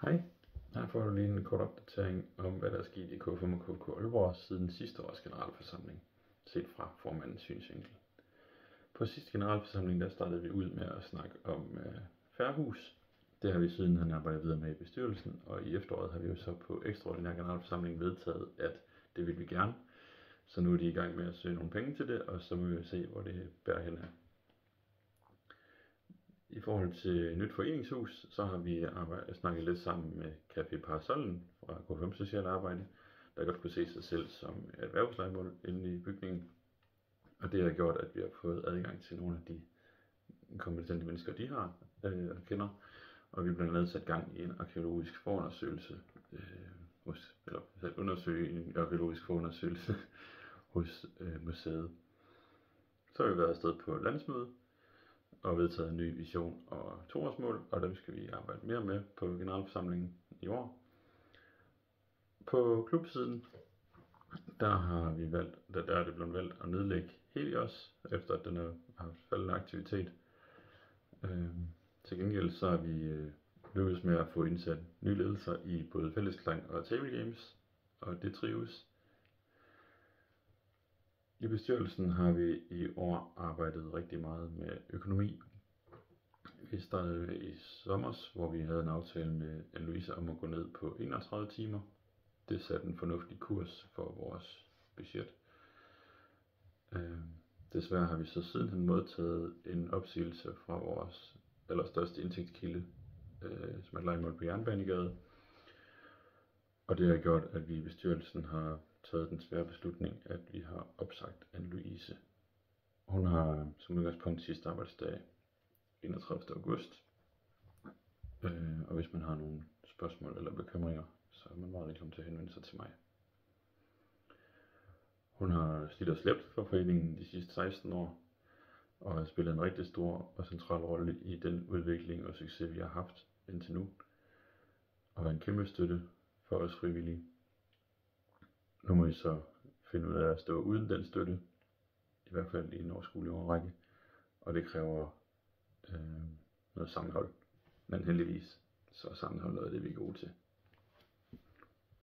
Hej, her får du lige en kort opdatering om, hvad der er sket i K5 og KK Aalborg siden sidste års generalforsamling, set fra formandens synsvinkel. På sidste generalforsamling der startede vi ud med at snakke om Færhus. Det har vi sidenhen arbejdet videre med i bestyrelsen, og i efteråret har vi jo så på ekstraordinær generalforsamling vedtaget, at det vil vi gerne. Så nu er de i gang med at søge nogle penge til det, og så må vi jo se, hvor det bærer hen af. I forhold til nyt foreningshus, så har vi snakket lidt sammen med Café Parasollen fra K5 Social Arbejde, der godt kunne se sig selv som et erhvervslejemål inde i bygningen. Og det har gjort, at vi har fået adgang til nogle af de kompetente mennesker, de har og kender. Og vi blandt andet sat gang i en arkeologisk forundersøgelse, hos museet. Så har vi været afsted på landsmøde og vedtaget en ny vision og 2-årsmål, og dem skal vi arbejde mere med på generalforsamlingen i år. På klubsiden, der er det blevet valgt at nedlægge Helios, efter at den har haft faldende aktivitet. Til gengæld så har vi lykkedes med at få indsat nye ledelser i både fællesklang og table games, og det trives. I bestyrelsen har vi i år arbejdet rigtig meget med økonomi. Vi startede i sommer, hvor vi havde en aftale med Anne-Louise om at gå ned på 31 timer. Det satte en fornuftig kurs for vores budget. Desværre har vi så sidenhen modtaget en opsigelse fra vores allerstørste indtægtskilde, som er et lejemål på Jernbanegade. Og det har gjort, at vi i bestyrelsen har taget den svære beslutning, at vi har opsagt Anne-Louise. Hun har som udgangspunkt sidste arbejdsdag 31. august. Og hvis man har nogle spørgsmål eller bekymringer, så er man meget velkommen til at henvende sig til mig. Hun har slidt og slæbt for foreningen de sidste 16 år, og har spillet en rigtig stor og central rolle i den udvikling og succes, vi har haft indtil nu. Og er en kæmpe støtte for os frivillige. Nu må I så finde ud af at stå uden den støtte, i hvert fald i en overskuelig årrække, og det kræver noget sammenhold. Men heldigvis så er sammenhold noget af det, vi er gode til.